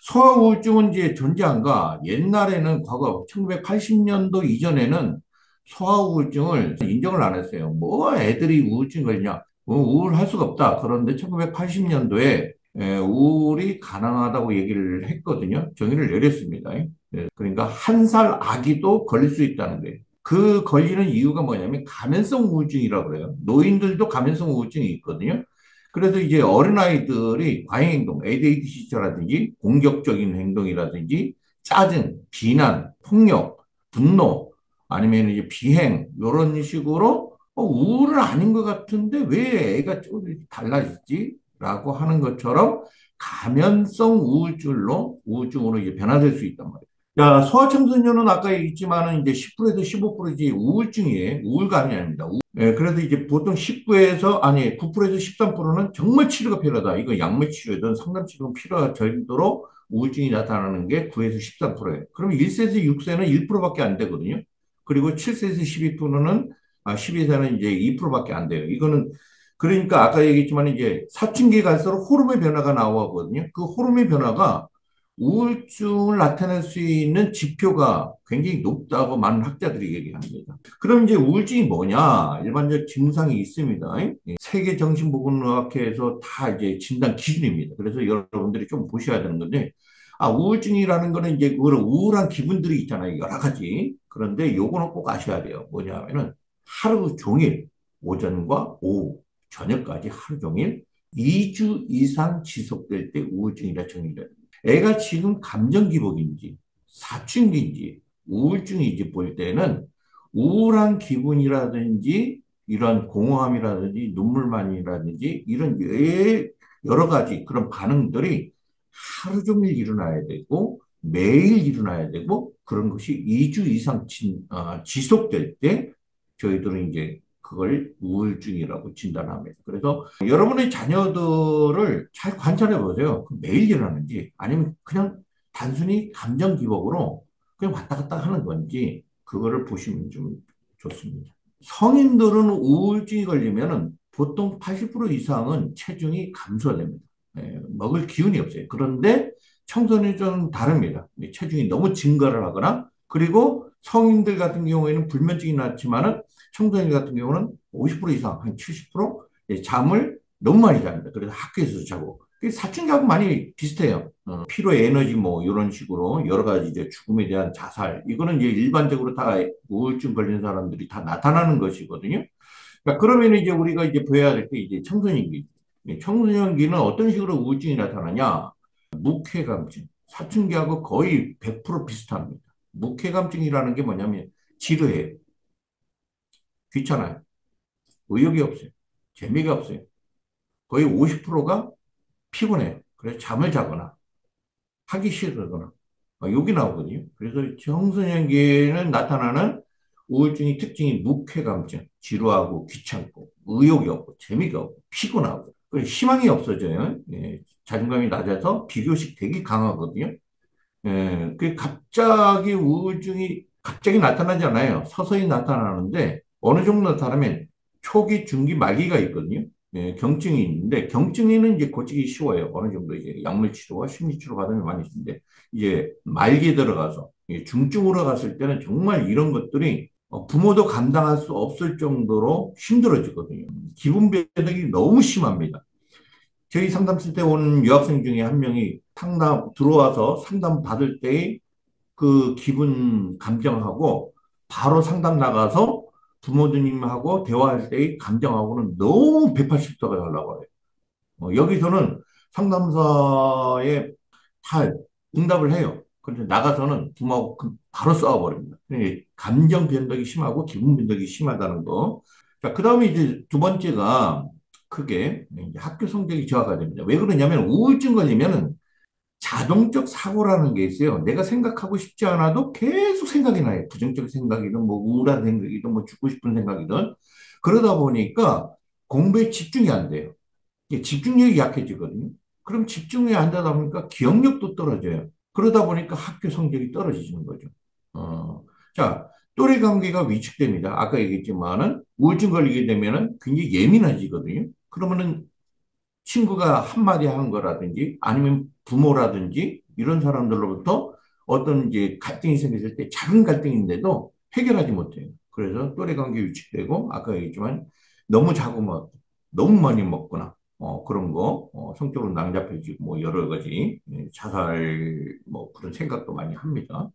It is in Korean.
소아 우울증은 이제 존재한가? 옛날에는 과거 1980년도 이전에는 소아 우울증을 인정을 안 했어요. 뭐 애들이 우울증 걸냐? 뭐 우울할 수가 없다. 그런데 1980년도에 우울이 가능하다고 얘기를 했거든요. 정의를 내렸습니다. 그러니까 한 살 아기도 걸릴 수 있다는 거예요. 그 걸리는 이유가 뭐냐면 감염성 우울증이라고 그래요. 노인들도 감염성 우울증이 있거든요. 그래서 이제 어린아이들이 과잉행동, ADHD라든지 공격적인 행동이라든지 짜증, 비난, 폭력, 분노, 아니면 이제 비행, 이런 식으로 우울은 아닌 것 같은데 왜 애가 좀 달라지지? 라고 하는 것처럼 감염성 우울증으로 이제 변화될 수 있단 말이에요. 야, 소아청소년은 아까 얘기했지만은 이제 10%에서 15%지 우울증이에요. 우울감이 아닙니다. 그래서 이제 보통 19에서, 아니, 9%에서 13%는 정말 치료가 필요하다. 이거 약물 치료든 상담 치료가 필요할 정도로 우울증이 나타나는 게 9에서 13%예요. 그러면 1세에서 6세는 1%밖에 안 되거든요. 그리고 7세에서 12%는, 12세는 이제 2%밖에 안 돼요. 이거는, 그러니까 아까 얘기했지만 이제 사춘기 갈수록 호르몬 변화가 나오거든요. 그 호르몬 변화가 우울증을 나타낼 수 있는 지표가 굉장히 높다고 많은 학자들이 얘기합니다. 그럼 이제 우울증이 뭐냐? 일반적 증상이 있습니다. 세계 정신보건의학회에서 다 이제 진단 기준입니다. 그래서 여러분들이 좀 보셔야 되는 건데, 우울증이라는 거는 이제 그런 우울한 기분들이 있잖아요. 여러 가지. 그런데 요거는 꼭 아셔야 돼요. 뭐냐면은 하루 종일 오전과 오후, 저녁까지 하루 종일 2주 이상 지속될 때 우울증이라 정의돼요. 애가 지금 감정 기복인지 사춘기인지 우울증인지 볼 때는 우울한 기분이라든지 이런 공허함이라든지 눈물만이라든지 이런 여러 가지 그런 반응들이 하루 종일 일어나야 되고 매일 일어나야 되고 그런 것이 2주 이상 지속될 때 저희들은 이제 그걸 우울증이라고 진단합니다. 그래서 여러분의 자녀들을 잘 관찰해 보세요. 매일 일어나는지 아니면 그냥 단순히 감정 기복으로 그냥 왔다 갔다 하는 건지 그거를 보시면 좀 좋습니다. 성인들은 우울증이 걸리면은 보통 80% 이상은 체중이 감소됩니다. 먹을 기운이 없어요. 그런데 청소년이 좀 다릅니다. 체중이 너무 증가를 하거나 그리고 성인들 같은 경우에는 불면증이 났지만은 청소년 같은 경우는 50% 이상, 한 70% 잠을 너무 많이 잡니다. 그래서 학교에서 자고. 사춘기하고 많이 비슷해요. 피로 에너지 뭐 이런 식으로 여러 가지 이제 죽음에 대한 자살 이거는 이제 일반적으로 다 우울증 걸린 사람들이 다 나타나는 것이거든요. 그러니까 그러면 이제 우리가 이제 봐야 될 게 이제 청소년기. 청소년기는 어떤 식으로 우울증이 나타나냐? 묵회감증. 사춘기하고 거의 100% 비슷합니다. 묵회감증이라는 게 뭐냐면 지루해요. 귀찮아요. 의욕이 없어요. 재미가 없어요. 거의 50%가 피곤해요. 그래서 잠을 자거나 하기 싫어하거나 욕이 나오거든요. 그래서 청소년기에는 나타나는 우울증의 특징이 무쾌감증, 지루하고 귀찮고 의욕이 없고 재미가 없고 피곤하고 그리고 희망이 없어져요. 자존감이 낮아서 비교식 되게 강하거든요. 그 갑자기 우울증이 갑자기 나타나지 않아요. 서서히 나타나는데 어느 정도 나타나면 초기, 중기, 말기가 있거든요. 경증이 있는데 경증에는 이제 고치기 쉬워요. 어느 정도 이제 약물 치료와 심리 치료 받으면 많이 쓰는데 이제 말기에 들어가서 중증으로 갔을 때는 정말 이런 것들이 부모도 감당할 수 없을 정도로 힘들어지거든요. 기분 변동이 너무 심합니다. 저희 상담실 때 온 유학생 중에 한 명이 들어와서 상담 받을 때의 그 기분 감정하고 바로 상담 나가서 부모님하고 대화할 때의 감정하고는 너무 180도가 달라고 해요. 여기서는 상담사에 다 응답을 해요. 그런데 나가서는 부모하고 바로 싸워버립니다. 그러니까 감정 변덕이 심하고 기분 변덕이 심하다는 거. 자, 그 다음에 이제 두 번째가 크게 이제 학교 성적이 저하가 됩니다. 왜 그러냐면 우울증 걸리면은 자동적 사고라는 게 있어요. 내가 생각하고 싶지 않아도 계속 생각이 나요. 부정적 생각이든 뭐 우울한 생각이든 뭐 죽고 싶은 생각이든 그러다 보니까 공부에 집중이 안 돼요. 이게 집중력이 약해지거든요. 그럼 집중이 안 되다 보니까 기억력도 떨어져요. 그러다 보니까 학교 성적이 떨어지는 거죠. 자, 또래 관계가 위축됩니다. 아까 얘기했지만은 우울증 걸리게 되면은 굉장히 예민해지거든요. 그러면은 친구가 한마디 하는 거라든지 아니면 부모라든지 이런 사람들로부터 어떤 이제 갈등이 생겼을 때 작은 갈등인데도 해결하지 못해요. 그래서 또래 관계 위축되고 아까 얘기했지만 너무 자고 뭐 너무 많이 먹거나 그런 거 성적으로 난잡해지고 뭐 여러 가지 자살 뭐 그런 생각도 많이 합니다.